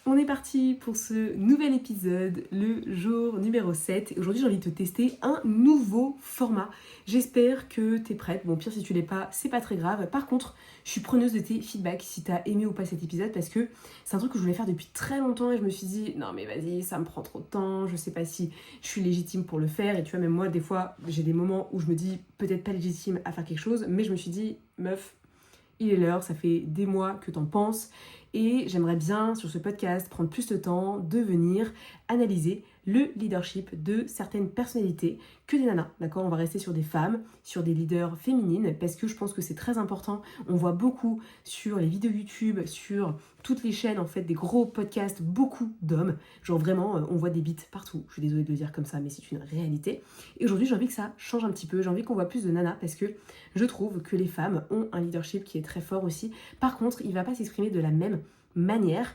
On est parti pour ce nouvel épisode, le jour numéro 7. Et aujourd'hui, j'ai envie de te tester un nouveau format. J'espère que tu es prête. Bon, pire, si tu l'es pas, c'est pas très grave. Par contre, je suis preneuse de tes feedbacks si tu as aimé ou pas cet épisode parce que c'est un truc que je voulais faire depuis très longtemps et je me suis dit, non mais vas-y, ça me prend trop de temps, je sais pas si je suis légitime pour le faire. Et tu vois, même moi, des fois, j'ai des moments où je me dis peut-être pas légitime à faire quelque chose, mais je me suis dit, meuf, il est l'heure, ça fait des mois que t'en penses et j'aimerais bien sur ce podcast prendre plus de temps de venir analyser le leadership de certaines personnalités que des nanas, d'accord? On va rester sur des femmes, sur des leaders féminines parce que je pense que c'est très important. On voit beaucoup sur les vidéos YouTube, sur toutes les chaînes en fait, des gros podcasts, beaucoup d'hommes. Genre vraiment, on voit des bites partout. Je suis désolée de le dire comme ça, mais c'est une réalité. Et aujourd'hui, j'ai envie que ça change un petit peu. J'ai envie qu'on voit plus de nanas parce que je trouve que les femmes ont un leadership qui est très fort aussi. Par contre, il ne va pas s'exprimer de la même manière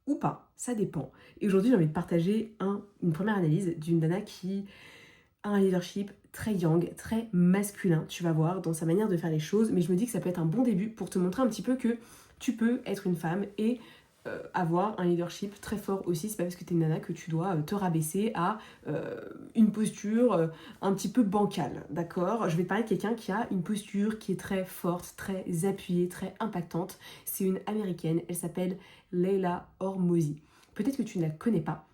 ou pas, ça dépend. Et aujourd'hui, j'ai envie de partager une première analyse d'une nana qui a un leadership très yang, très masculin, tu vas voir, dans sa manière de faire les choses. Mais je me dis que ça peut être un bon début pour te montrer un petit peu que tu peux être une femme et avoir un leadership très fort aussi. C'est pas parce que t'es une nana que tu dois te rabaisser à une posture un petit peu bancale, d'accord? Je vais te parler de quelqu'un qui a une posture qui est très forte, très appuyée, très impactante. C'est une américaine, elle s'appelle Leila Hormozi. Peut-être que tu ne la connais pas.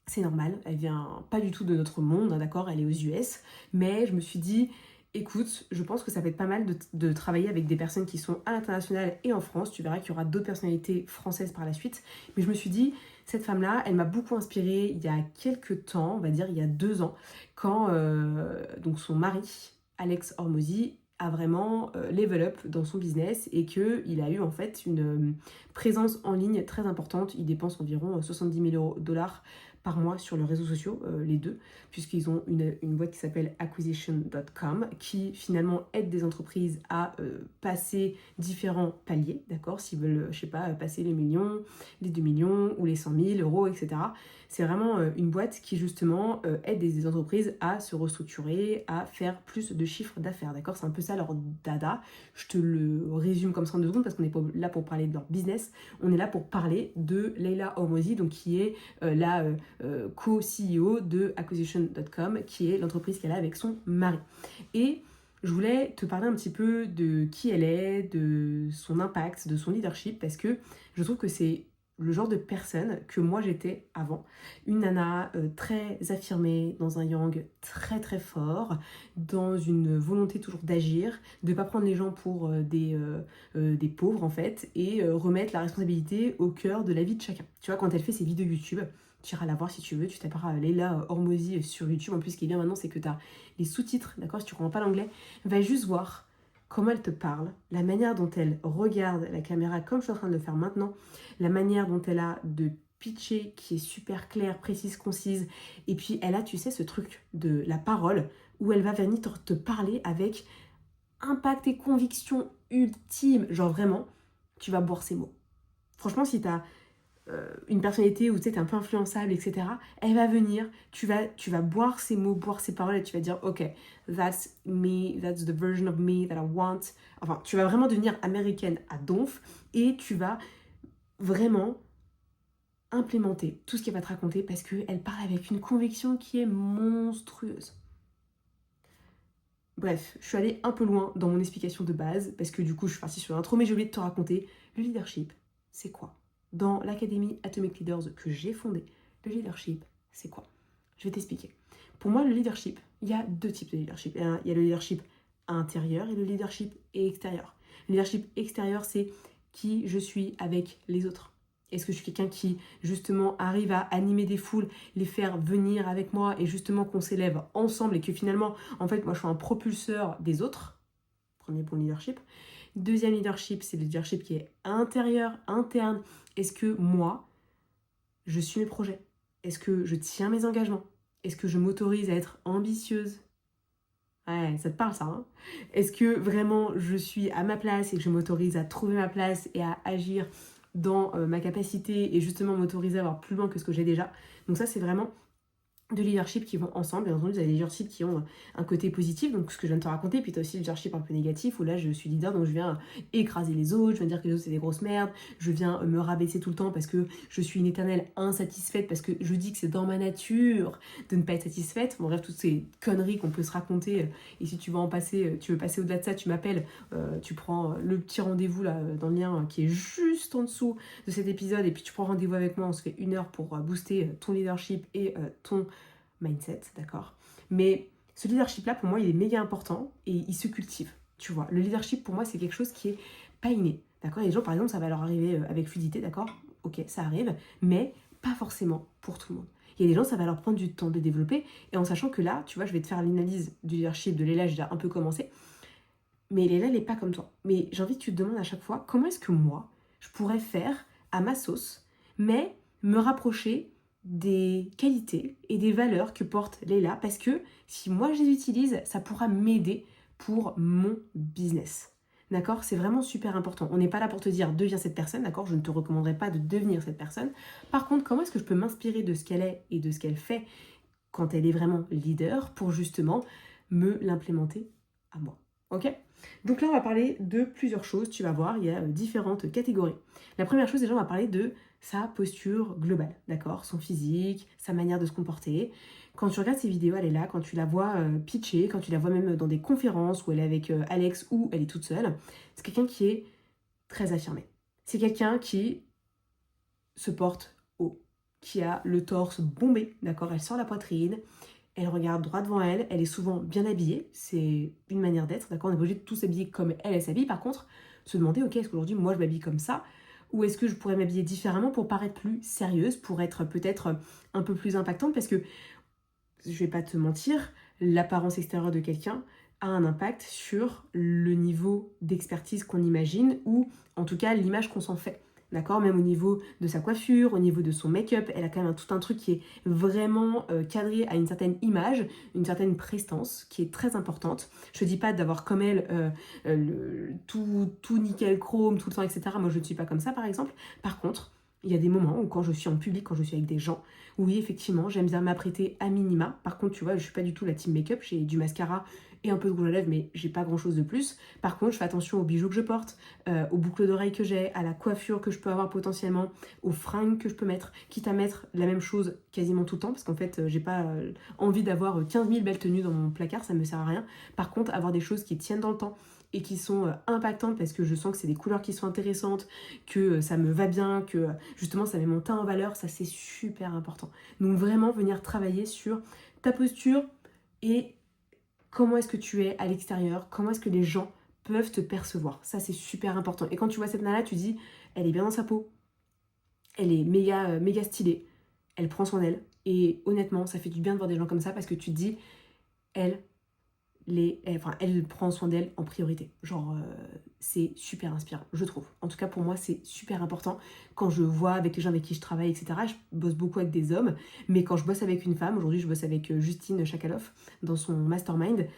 C'est normal, elle vient pas du tout de notre monde, hein, d'accord? Elle est aux US, mais je me suis dit, écoute, je pense que ça peut être pas mal de travailler avec des personnes qui sont à l'international et en France. Tu verras qu'il y aura d'autres personnalités françaises par la suite. Mais je me suis dit, cette femme-là, elle m'a beaucoup inspirée il y a quelques temps, on va dire il y a 2 ans, quand donc son mari, Alex Hormozi, a vraiment level up dans son business et qu'il a eu en fait une présence en ligne très importante. Il dépense environ 70 000 dollars par mois sur leurs réseaux sociaux, les deux, puisqu'ils ont une boîte qui s'appelle acquisition.com qui finalement aide des entreprises à passer différents paliers, d'accord, s'ils veulent, je sais pas, passer les millions, les 2 millions ou les 100 000 euros, etc. C'est vraiment une boîte qui justement aide des entreprises à se restructurer, à faire plus de chiffres d'affaires, d'accord? C'est un peu ça leur dada. Je te le résume comme ça en 2 secondes parce qu'on n'est pas là pour parler de leur business, on est là pour parler de Leila Hormozi, donc qui est la co-CEO de acquisition.com, qui est l'entreprise qu'elle a avec son mari. Et je voulais te parler un petit peu de qui elle est, de son impact, de son leadership, parce que je trouve que c'est le genre de personne que moi j'étais avant. Une nana très affirmée, dans un yang très très fort, dans une volonté toujours d'agir, de ne pas prendre les gens pour des pauvres en fait, et remettre la responsabilité au cœur de la vie de chacun. Tu vois, quand elle fait ses vidéos YouTube, tu iras la voir si tu veux, tu taperas Leila Hormozi sur YouTube. En plus, ce qui est bien maintenant, c'est que tu as les sous-titres, d'accord? Si tu comprends pas l'anglais, va juste voir comment elle te parle, la manière dont elle regarde la caméra comme je suis en train de le faire maintenant, la manière dont elle a de pitcher qui est super claire, précise, concise. Et puis elle a, tu sais, ce truc de la parole où elle va venir te parler avec impact et conviction ultime. Genre vraiment, tu vas boire ses mots. Franchement, si tu as une personnalité où tu sais, t'es un peu influençable, etc., elle va venir, tu vas boire ses mots, boire ses paroles et tu vas dire, ok, that's me, that's the version of me that I want. Enfin, tu vas vraiment devenir américaine à donf et tu vas vraiment implémenter tout ce qu'elle va te raconter parce qu'elle parle avec une conviction qui est monstrueuse. Bref, je suis allée un peu loin dans mon explication de base parce que du coup, je suis partie sur l'intro, mais j'ai oublié de te raconter le leadership, c'est quoi? Dans l'académie Atomic Leaders que j'ai fondée, le leadership, c'est quoi? Je vais t'expliquer. Pour moi, le leadership, il y a 2 types de leadership. Il y a le leadership intérieur et le leadership extérieur. Le leadership extérieur, c'est qui je suis avec les autres. Est-ce que je suis quelqu'un qui, justement, arrive à animer des foules, les faire venir avec moi et justement qu'on s'élève ensemble et que finalement, en fait, moi, je suis un propulseur des autres. Premier bon leadership. Deuxième leadership, c'est le leadership qui est intérieur, interne. Est-ce que moi, je suis mes projets? Est-ce que je tiens mes engagements? Est-ce que je m'autorise à être ambitieuse? Ouais, ça te parle ça, hein? Est-ce que vraiment je suis à ma place et que je m'autorise à trouver ma place et à agir dans ma capacité et justement m'autoriser à avoir plus loin que ce que j'ai déjà? Donc ça, c'est vraiment de leadership qui vont ensemble. Bien entendu, vous avez des leaderships qui ont un côté positif, donc ce que je viens de te raconter, puis tu as aussi le leadership un peu négatif, où là je suis leader, donc je viens écraser les autres, je viens dire que les autres c'est des grosses merdes, je viens me rabaisser tout le temps parce que je suis une éternelle insatisfaite, parce que je dis que c'est dans ma nature de ne pas être satisfaite. Bon bref, toutes ces conneries qu'on peut se raconter, et si tu veux en passer, tu veux passer au-delà de ça, tu m'appelles, tu prends le petit rendez-vous là dans le lien qui est juste en dessous de cet épisode, et puis tu prends rendez-vous avec moi, on se fait 1 heure pour booster ton leadership et ton mindset, d'accord. Mais ce leadership-là, pour moi, il est méga important et il se cultive, tu vois. Le leadership, pour moi, c'est quelque chose qui est pas inné, d'accord. Il y a des gens, par exemple, ça va leur arriver avec fluidité, d'accord. Ok, ça arrive, mais pas forcément pour tout le monde. Il y a des gens, ça va leur prendre du temps de développer, et en sachant que là, tu vois, je vais te faire l'analyse du leadership de Léla, j'ai déjà un peu commencé, mais Léla, elle n'est pas comme toi. Mais j'ai envie que tu te demandes à chaque fois, comment est-ce que moi, je pourrais faire à ma sauce, mais me rapprocher des qualités et des valeurs que porte Léla, parce que si moi je les utilise, ça pourra m'aider pour mon business. D'accord? C'est vraiment super important. On n'est pas là pour te dire deviens cette personne, d'accord? Je ne te recommanderais pas de devenir cette personne. Par contre, comment est-ce que je peux m'inspirer de ce qu'elle est et de ce qu'elle fait quand elle est vraiment leader pour justement me l'implémenter à moi? Ok? Donc là, on va parler de plusieurs choses. Tu vas voir, il y a différentes catégories. La première chose, déjà, on va parler de sa posture globale, d'accord? Son physique, sa manière de se comporter. Quand tu regardes ses vidéos, elle est là. Quand tu la vois pitcher, quand tu la vois même dans des conférences où elle est avec Alex ou elle est toute seule, c'est quelqu'un qui est très affirmé. C'est quelqu'un qui se porte haut, qui a le torse bombé, d'accord? Elle sort la poitrine, elle regarde droit devant elle, elle est souvent bien habillée, c'est une manière d'être, d'accord? On n'est pas obligé de tous s'habiller comme elle s'habille, par contre, se demander, ok, est-ce qu'aujourd'hui, moi, je m'habille comme ça? Ou est-ce que je pourrais m'habiller différemment pour paraître plus sérieuse, pour être peut-être un peu plus impactante? Parce que, je vais pas te mentir, l'apparence extérieure de quelqu'un a un impact sur le niveau d'expertise qu'on imagine, ou en tout cas l'image qu'on s'en fait. D'accord? Même au niveau de sa coiffure, au niveau de son make-up, elle a quand même tout un truc qui est vraiment cadré à une certaine image, une certaine prestance qui est très importante. Je ne dis pas d'avoir comme elle tout nickel chrome tout le temps, etc. Moi, je ne suis pas comme ça, par exemple. Par contre, il y a des moments où quand je suis en public, quand je suis avec des gens, oui, effectivement, j'aime bien m'apprêter à minima. Par contre, tu vois, je suis pas du tout la team make-up. J'ai du mascara et un peu de rouge à lèvres, mais j'ai pas grand-chose de plus. Par contre, je fais attention aux bijoux que je porte, aux boucles d'oreilles que j'ai, à la coiffure que je peux avoir potentiellement, aux fringues que je peux mettre, quitte à mettre la même chose quasiment tout le temps, parce qu'en fait, j'ai pas envie d'avoir 15 000 belles tenues dans mon placard, ça me sert à rien. Par contre, avoir des choses qui tiennent dans le temps et qui sont impactantes parce que je sens que c'est des couleurs qui sont intéressantes, que ça me va bien, que justement ça met mon teint en valeur, ça c'est super important. Donc vraiment venir travailler sur ta posture et comment est-ce que tu es à l'extérieur, comment est-ce que les gens peuvent te percevoir. Ça c'est super important. Et quand tu vois cette nana, tu dis, elle est bien dans sa peau, elle est méga stylée, elle prend soin d'elle. Et honnêtement, ça fait du bien de voir des gens comme ça parce que tu te dis, elle prend soin d'elle en priorité. Genre, c'est super inspirant, je trouve. En tout cas, pour moi, c'est super important. Quand je vois avec les gens avec qui je travaille, etc., je bosse beaucoup avec des hommes. Mais quand je bosse avec une femme, aujourd'hui, je bosse avec Justine Chakaloff dans son mastermind.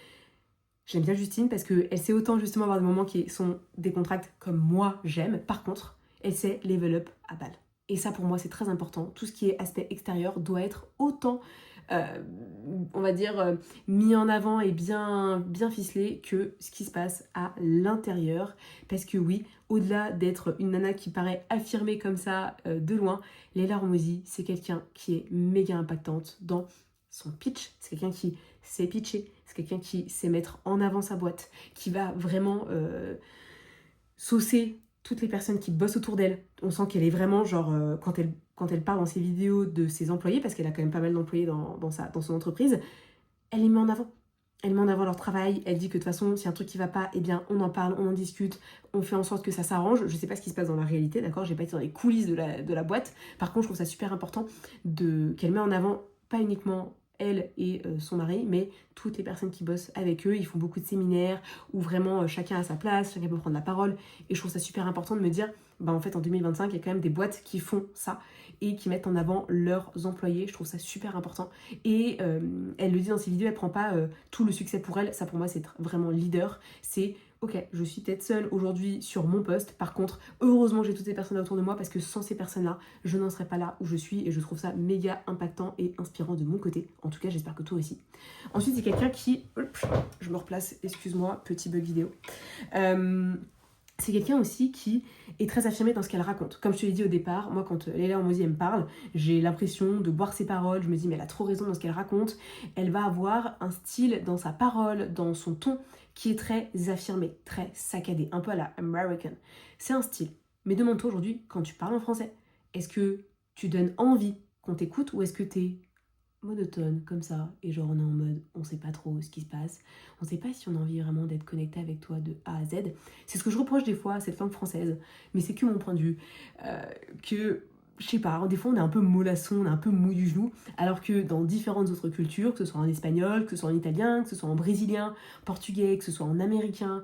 J'aime bien Justine parce qu'elle sait autant justement avoir des moments qui sont décontractés comme moi, j'aime. Par contre, elle sait level up à balle. Et ça, pour moi, c'est très important. Tout ce qui est aspect extérieur doit être autant on va dire, mis en avant et bien ficelé que ce qui se passe à l'intérieur. Parce que oui, au-delà d'être une nana qui paraît affirmée comme ça de loin, Leila Hormozi, c'est quelqu'un qui est méga impactante dans son pitch. C'est quelqu'un qui sait pitcher, c'est quelqu'un qui sait mettre en avant sa boîte, qui va vraiment saucer toutes les personnes qui bossent autour d'elle. On sent qu'elle est vraiment genre, quand elle parle dans ses vidéos de ses employés, parce qu'elle a quand même pas mal d'employés dans son entreprise, elle les met en avant. Elle met en avant leur travail, elle dit que de toute façon, si y a un truc qui va pas, eh bien on en parle, on en discute, on fait en sorte que ça s'arrange. Je sais pas ce qui se passe dans la réalité, d'accord? J'ai pas été dans les coulisses de la boîte. Par contre, je trouve ça super important qu'elle met en avant pas uniquement elle et son mari, mais toutes les personnes qui bossent avec eux. Ils font beaucoup de séminaires où vraiment chacun a sa place, chacun peut prendre la parole. Et je trouve ça super important de me dire, bah en fait en 2025, il y a quand même des boîtes qui font ça et qui mettent en avant leurs employés. Je trouve ça super important. Et elle le dit dans ses vidéos, elle prend pas tout le succès pour elle. Ça pour moi c'est être vraiment leader. C'est Ok, je suis peut-être seule aujourd'hui sur mon poste. Par contre, heureusement, j'ai toutes ces personnes autour de moi parce que sans ces personnes-là, je n'en serais pas là où je suis et je trouve ça méga impactant et inspirant de mon côté. En tout cas, j'espère que toi aussi. Ensuite, c'est quelqu'un qui... Hop, je me replace, excuse-moi, petit bug vidéo. C'est quelqu'un aussi qui est très affirmé dans ce qu'elle raconte. Comme je te l'ai dit au départ, moi quand Leila Hormozi me parle, j'ai l'impression de boire ses paroles, je me dis mais elle a trop raison dans ce qu'elle raconte. Elle va avoir un style dans sa parole, dans son ton, qui est très affirmé, très saccadé, un peu à la American. C'est un style. Mais demande-toi aujourd'hui, quand tu parles en français, est-ce que tu donnes envie qu'on t'écoute ou est-ce que t'es monotone comme ça et genre on est en mode on sait pas trop ce qui se passe, on sait pas si on a envie vraiment d'être connecté avec toi de A à Z. C'est ce que je reproche des fois à cette langue française, mais c'est que mon point de vue, que je sais pas, des fois on est un peu mollasson, on est un peu mou du genou, alors que dans différentes autres cultures, que ce soit en espagnol, que ce soit en italien, que ce soit en brésilien, portugais, que ce soit en américain,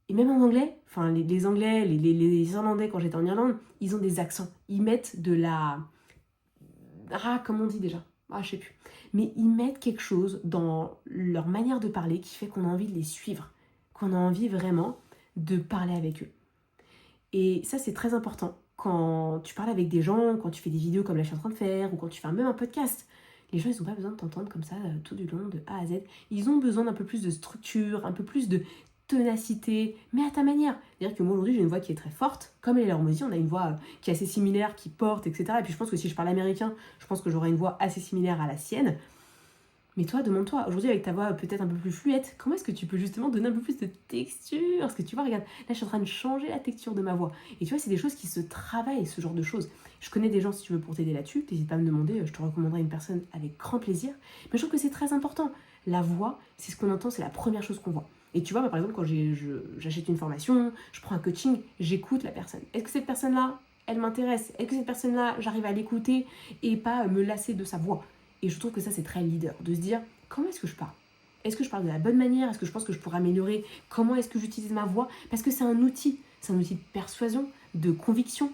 et même en anglais, enfin les anglais, les irlandais quand j'étais en Irlande, ils ont des accents, ils mettent de la... Ah, comment on dit déjà? Ah, je sais plus. Mais ils mettent quelque chose dans leur manière de parler qui fait qu'on a envie de les suivre, qu'on a envie vraiment de parler avec eux. Et ça, c'est très important quand tu parles avec des gens, quand tu fais des vidéos comme là je suis en train de faire, ou quand tu fais même un podcast. Les gens, ils n'ont pas besoin de t'entendre comme ça tout du long, de A à Z. Ils ont besoin d'un peu plus de structure, un peu plus de ténacité, mais à ta manière. C'est-à-dire que moi aujourd'hui j'ai une voix qui est très forte, comme Leila Hormozi, on a une voix qui est assez similaire, qui porte, etc. Et puis je pense que si je parle américain, je pense que j'aurai une voix assez similaire à la sienne. Mais toi, demande-toi, aujourd'hui avec ta voix peut-être un peu plus fluette, comment est-ce que tu peux justement donner un peu plus de texture? Parce que tu vois, regarde, là je suis en train de changer la texture de ma voix. Et tu vois, c'est des choses qui se travaillent, ce genre de choses. Je connais des gens, si tu veux, pour t'aider là-dessus, n'hésite pas à me demander, je te recommanderai une personne avec grand plaisir. Mais je trouve que c'est très important. La voix, c'est ce qu'on entend, c'est la première chose qu'on voit. Et tu vois, moi, par exemple, quand j'achète une formation, je prends un coaching, j'écoute la personne. Est-ce que cette personne-là, elle m'intéresse? Est-ce que cette personne-là, j'arrive à l'écouter et pas me lasser de sa voix? Et je trouve que ça, c'est très leader, de se dire, comment est-ce que je parle? Est-ce que je parle de la bonne manière? Est-ce que je pense que je pourrais améliorer? Comment est-ce que j'utilise ma voix? Parce que c'est un outil de persuasion, de conviction,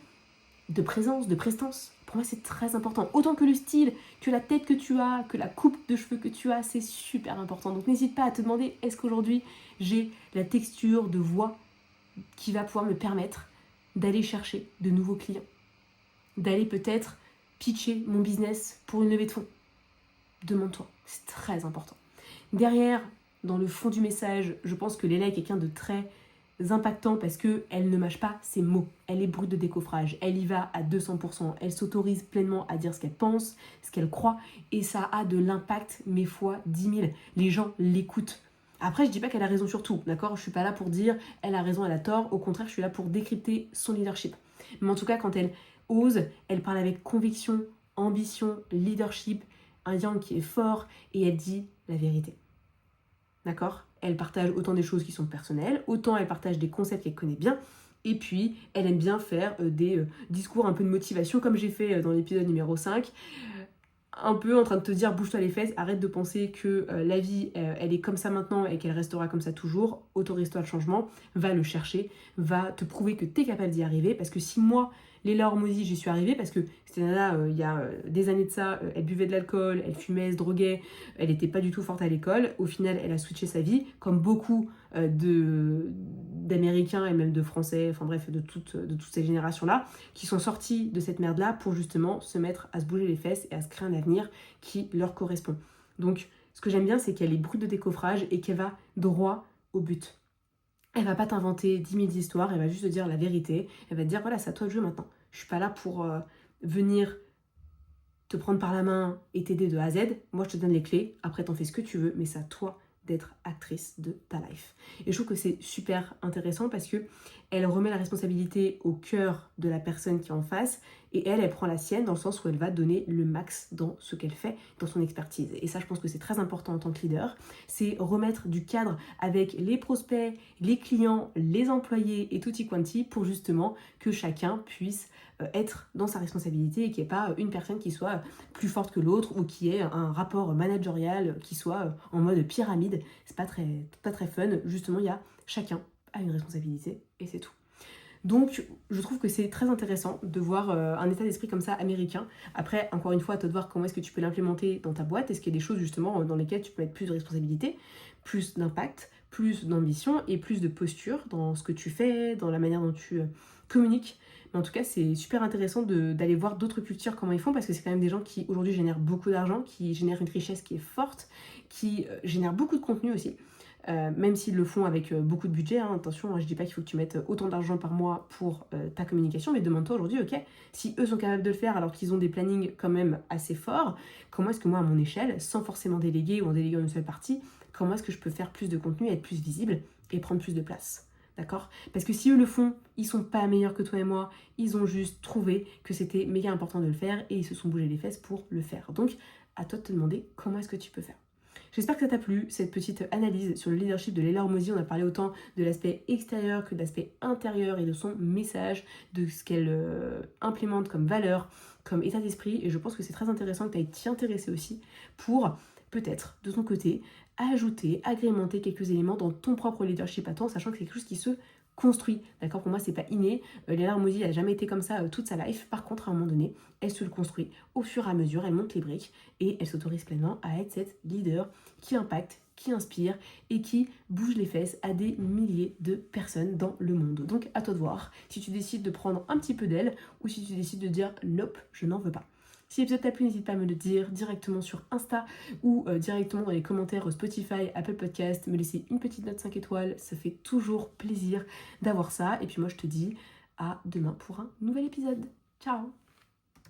de présence, de prestance. Pour moi, c'est très important. Autant que le style, que la tête que tu as, que la coupe de cheveux que tu as, c'est super important. Donc n'hésite pas à te demander, est-ce qu'aujourd'hui, j'ai la texture de voix qui va pouvoir me permettre d'aller chercher de nouveaux clients, d'aller peut-être pitcher mon business pour une levée de fonds. Demande-toi, c'est très important. Derrière, dans le fond du message, je pense que Leila est quelqu'un de très impactant parce qu'elle ne mâche pas ses mots. Elle est brute de décoffrage, elle y va à 200%, elle s'autorise pleinement à dire ce qu'elle pense, ce qu'elle croit, et ça a de l'impact, mais fois 10 000. Les gens l'écoutent. Après, je dis pas qu'elle a raison sur tout, d'accord? Je suis pas là pour dire elle a raison, elle a tort. Au contraire, je suis là pour décrypter son leadership. Mais en tout cas, quand elle ose, elle parle avec conviction, ambition, leadership, un yang qui est fort, et elle dit la vérité. D'accord? Elle partage autant des choses qui sont personnelles, autant elle partage des concepts qu'elle connaît bien, et puis elle aime bien faire des discours un peu de motivation, comme j'ai fait dans l'épisode numéro 5, un peu en train de te dire bouge-toi les fesses, arrête de penser que la vie elle est comme ça maintenant et qu'elle restera comme ça toujours, autorise-toi le changement, va le chercher, va te prouver que tu es capable d'y arriver, parce que si moi, Leila Hormozi, j'y suis arrivée, parce que c'était nana, il y a des années de ça, elle buvait de l'alcool, elle fumait, elle se droguait, elle n'était pas du tout forte à l'école, au final elle a switché sa vie, comme beaucoup d'Américains et même de Français, enfin bref, de toutes ces générations-là, qui sont sortis de cette merde-là pour justement se mettre à se bouger les fesses et à se créer un avenir qui leur correspond. Donc, ce que j'aime bien, c'est qu'elle est brute de décoffrage et qu'elle va droit au but. Elle va pas t'inventer 10 000 histoires, elle va juste te dire la vérité. Elle va te dire, voilà, c'est à toi de jouer maintenant. Je suis pas là pour venir te prendre par la main et t'aider de A à Z. Moi, je te donne les clés. Après, t'en fais ce que tu veux, mais c'est à toi d'être actrice de ta life. Et je trouve que c'est super intéressant parce que elle remet la responsabilité au cœur de la personne qui est en face et elle prend la sienne dans le sens où elle va donner le max dans ce qu'elle fait, dans son expertise. Et ça, je pense que c'est très important en tant que leader. C'est remettre du cadre avec les prospects, les clients, les employés et tutti quanti pour justement que chacun puisse être dans sa responsabilité et qu'il n'y ait pas une personne qui soit plus forte que l'autre ou qui ait un rapport managérial qui soit en mode pyramide. C'est pas très fun. Justement, il y a chacun a une responsabilité et c'est tout. Donc, je trouve que c'est très intéressant de voir un état d'esprit comme ça américain. Après, encore une fois, à toi de voir comment est-ce que tu peux l'implémenter dans ta boîte. Est-ce qu'il y a des choses justement dans lesquelles tu peux mettre plus de responsabilité, plus d'impact, plus d'ambition et plus de posture dans ce que tu fais, dans la manière dont tu communiques. Mais en tout cas, c'est super intéressant d'aller voir d'autres cultures, comment ils font, parce que c'est quand même des gens qui aujourd'hui génèrent beaucoup d'argent, qui génèrent une richesse qui est forte, qui génèrent beaucoup de contenu aussi. Même s'ils le font avec beaucoup de budget, hein, attention, je dis pas qu'il faut que tu mettes autant d'argent par mois pour ta communication, mais demande-toi aujourd'hui, ok, si eux sont capables de le faire alors qu'ils ont des plannings quand même assez forts, comment est-ce que moi à mon échelle, sans forcément déléguer ou en déléguant une seule partie, comment est-ce que je peux faire plus de contenu, être plus visible et prendre plus de place? D'accord? Parce que si eux le font, ils sont pas meilleurs que toi et moi, ils ont juste trouvé que c'était méga important de le faire et ils se sont bougés les fesses pour le faire. Donc, à toi de te demander comment est-ce que tu peux faire. J'espère que ça t'a plu, cette petite analyse sur le leadership de Leila Hormozi. On a parlé autant de l'aspect extérieur que de l'aspect intérieur et de son message, de ce qu'elle implémente comme valeur, comme état d'esprit. Et je pense que c'est très intéressant que tu ailles t'y intéresser aussi pour peut-être, de ton côté, ajouter, agrémenter quelques éléments dans ton propre leadership à toi, en sachant que c'est quelque chose qui se construit. D'accord? Pour moi, c'est pas inné. Leila Hormozi n'a jamais été comme ça toute sa life. Par contre, à un moment donné, elle se le construit au fur et à mesure, elle monte les briques et elle s'autorise pleinement à être cette leader qui impacte, qui inspire et qui bouge les fesses à des milliers de personnes dans le monde. Donc à toi de voir si tu décides de prendre un petit peu d'elle ou si tu décides de dire nope, je n'en veux pas. Si l'épisode t'a plu, n'hésite pas à me le dire directement sur Insta ou directement dans les commentaires Spotify, Apple Podcast, me laisser une petite note 5 étoiles, ça fait toujours plaisir d'avoir ça. Et puis moi je te dis à demain pour un nouvel épisode. Ciao!